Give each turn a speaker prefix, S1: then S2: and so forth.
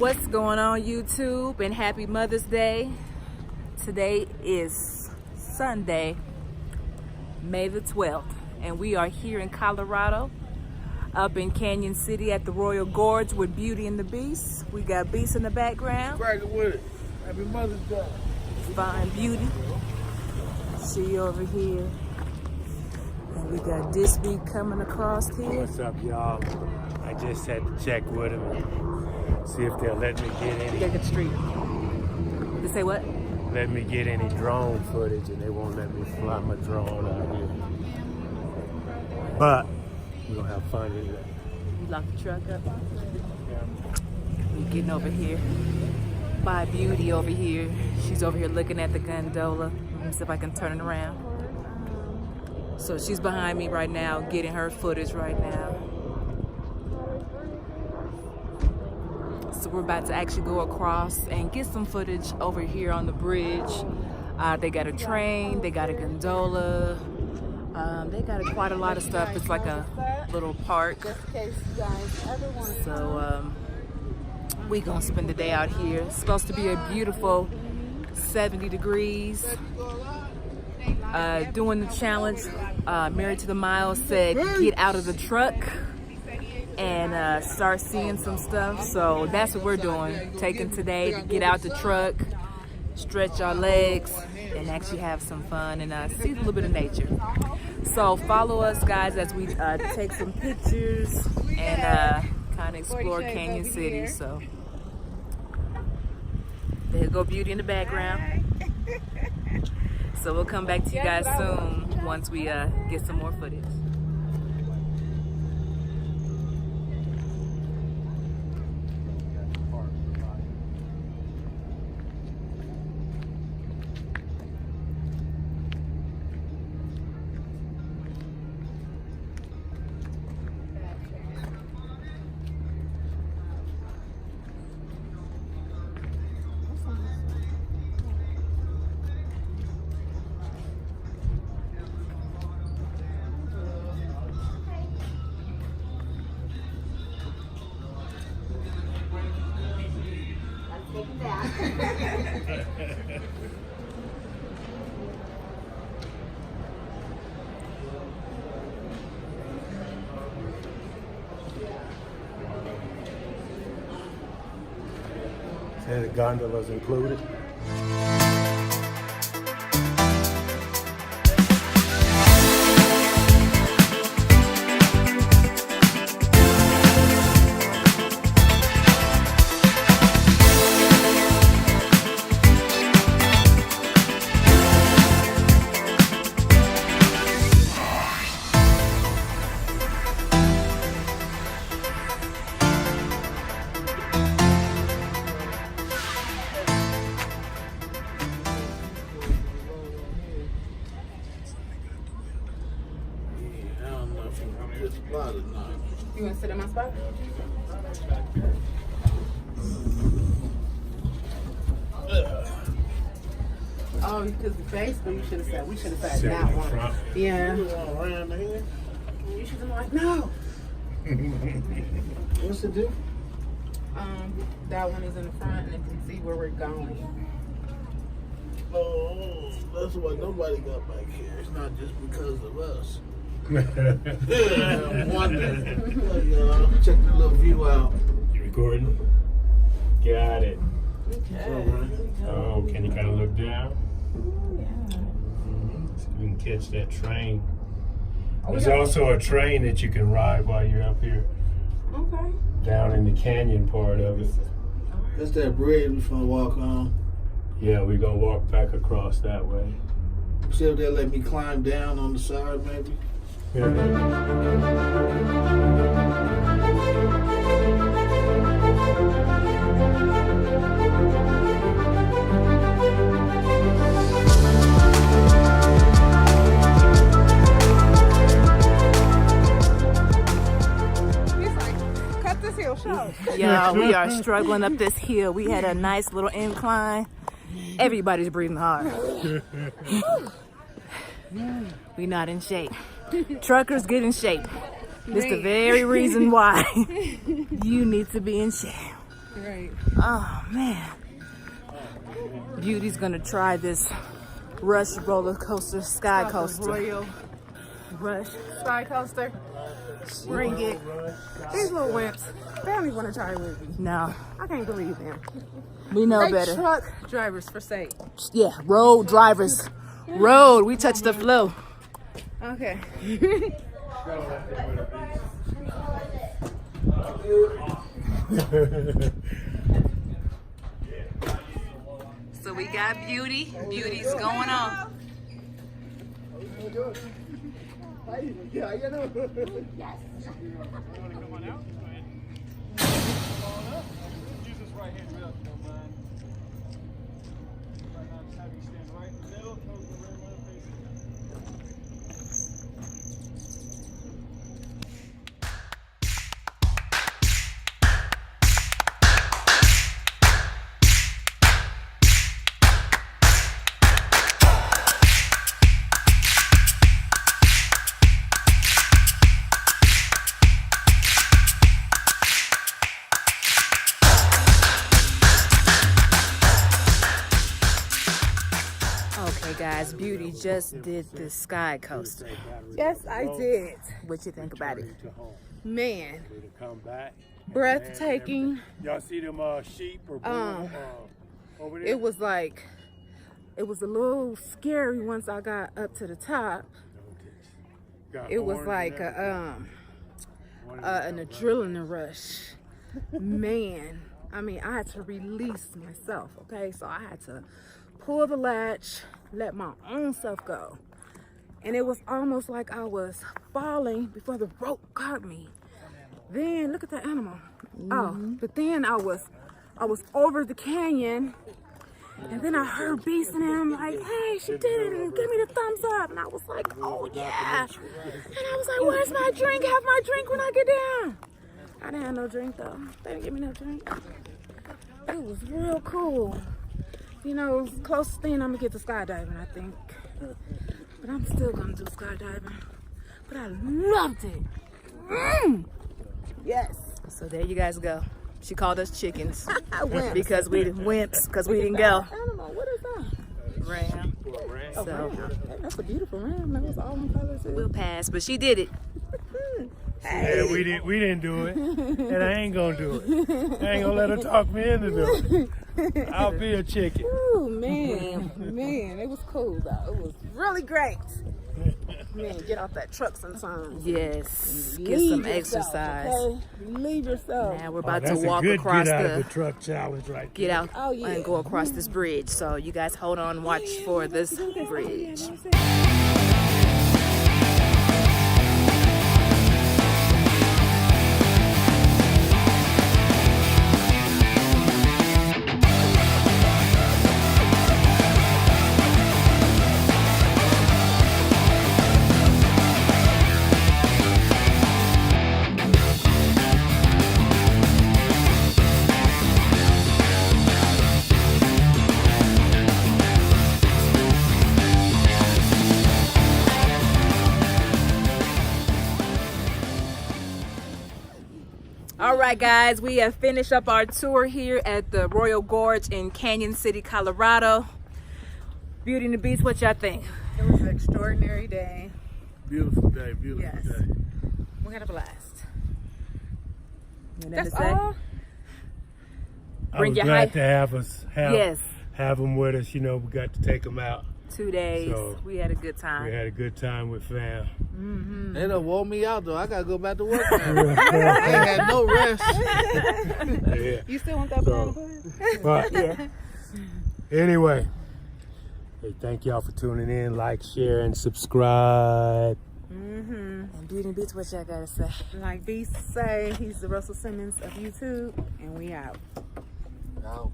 S1: What's going on, YouTube, and happy Mother's Day. Today is Sunday, May the 12th, and we are here in Colorado, up in Canyon City at the Royal Gorge with Beauty and the Beast. We got Beast in the background.
S2: Cracking with it. Happy Mother's Day.
S1: Fine Beauty. She over here. And we got this week coming across here.
S3: What's up, y'all? I just had to check with them and see if they'll let me get any.
S1: Get the street. They say what?
S3: Let me get any drone footage, and they won't let me fly my drone out here. But we're gonna have fun with that.
S1: You lock the truck up. We're getting over here by Beauty over here. She's over here looking at the gondola. Let me see if I can turn it around. So she's behind me right now, getting her footage right now. So we're about to actually go across and get some footage over here on the bridge. They got a train, they got a gondola, they got quite a lot of stuff. It's like a little park. So we gonna spend the day out here. It's supposed to be a beautiful 70 degrees. Doing the challenge, Married to the Mile said get out of the truck and start seeing some stuff. So that's what we're doing, taking today to get out the truck, stretch our legs, and actually have some fun and see a little bit of nature. So follow us, guys, as we take some pictures and kind of explore Canyon City. So there go Beauty in the background. So we'll come back to you guys soon once we get some more footage.
S3: Say the gondola's included.
S1: You want to sit in my spot? Oh, because basically we should have said
S3: Sit in
S1: that
S3: the
S1: one.
S3: front.
S1: Yeah.
S2: You
S1: should have been like, no.
S2: What's it do?
S1: That one is in the front and it can see where we're going.
S2: Oh, that's why nobody got back here. It's not just because of us. Yeah, I'm wondering. Check the little view out.
S3: You recording? Got it.
S2: Okay.
S3: Oh, can you kind of look down? So you can catch that train. There's also a train that you can ride while you're up here.
S1: Okay.
S3: Down in the canyon part of it.
S2: That's that bridge we're gonna walk on.
S3: Yeah, we're gonna walk back across that way.
S2: See if they'll let me climb down on the side, maybe.
S1: Yeah, we are struggling up this hill. We had a nice little incline. Everybody's breathing hard. We not in shape. Truckers get in shape. This is the very reason why you need to be in shape.
S4: Right.
S1: Oh man. Beauty's gonna try this Rush roller coaster, sky coaster.
S4: Royal Rush Sky Coaster. Bring it. These little wimps, they don't even want to try it with me.
S1: No,
S4: I can't believe them.
S1: we know
S4: They
S1: better.
S4: truck drivers for sale.
S1: Yeah, road drivers. Road, we touch the flow.
S4: Okay.
S1: So we got Beauty. Beauty's going on. Okay, guys, Beauty just did the sky coaster.
S4: Yes, I did.
S1: What you think about it?
S4: Man,
S3: Come back.
S4: breathtaking.
S3: Y'all see them sheep or bull, over there?
S4: It was like, it was a little scary once I got up to the top.
S3: Got
S4: It was
S3: horns
S4: like
S3: and
S4: an adrenaline rush. Man, I mean, I had to release myself, okay? So I had to pull the latch, let my own self go. And it was almost like I was falling before the rope caught me. Then, look at that animal. Oh, but then I was over the canyon. And then I heard Beast and I'm like, hey, she did it, and give me the thumbs up. And I was like, oh yeah. And I was like, where's my drink? Have my drink when I get down. I didn't have no drink though. They didn't give me no drink. It was real cool. You know, closest thing I'm gonna get to skydiving, I think. But I'm still gonna do skydiving. But I loved it. Yes.
S1: So there you guys go. She called us chickens
S4: Wimps.
S1: because we wimps because we didn't go.
S4: Animal, what is that?
S1: Ram.
S4: A
S1: So
S4: ram. That's a beautiful ram. That was all in colors.
S1: we'll pass, but she did it.
S3: Yeah, we didn't do it, and I ain't gonna do it. I ain't gonna let her talk me into doing it. I'll be a chicken.
S4: Oh man, man, it was cool though. It was really great. Man, get off that truck sometimes.
S1: Yes, get
S4: Leave
S1: some
S4: yourself,
S1: exercise.
S4: Okay? Leave yourself.
S1: Now we're about to
S3: That's
S1: walk
S3: a good
S1: across
S3: get out of
S1: the
S3: the truck challenge right
S1: get
S3: there.
S1: out
S4: Oh, yeah.
S1: and go across this bridge. So you guys hold on, watch for this bridge. All right, guys, we have finished up our tour here at the Royal Gorge in Canyon City, Colorado. Beauty and the Beast, what y'all think?
S4: It was an extraordinary day.
S2: Beautiful day, beautiful
S4: Yes.
S2: day.
S4: We had a blast.
S1: Anything
S4: That's
S1: to say?
S4: all.
S3: I
S1: Bring
S3: was
S1: your
S3: glad
S1: hype.
S3: to have us
S1: Yes,
S3: have them with us. You know, we got to take them out.
S1: 2 days.
S3: So,
S1: we had a good time.
S3: We had a good time with fam.
S2: They done wore me out though. I gotta go back to work now. I ain't had no rest.
S3: Yeah.
S4: You still want that banana pudding?
S3: But
S1: Yeah.
S3: anyway, hey, thank y'all for tuning in. Like, share, and subscribe.
S1: And Beauty and the Beast, what y'all gotta say?
S4: Like Beast say, he's the Russell Simmons of YouTube, and we out.
S2: Now.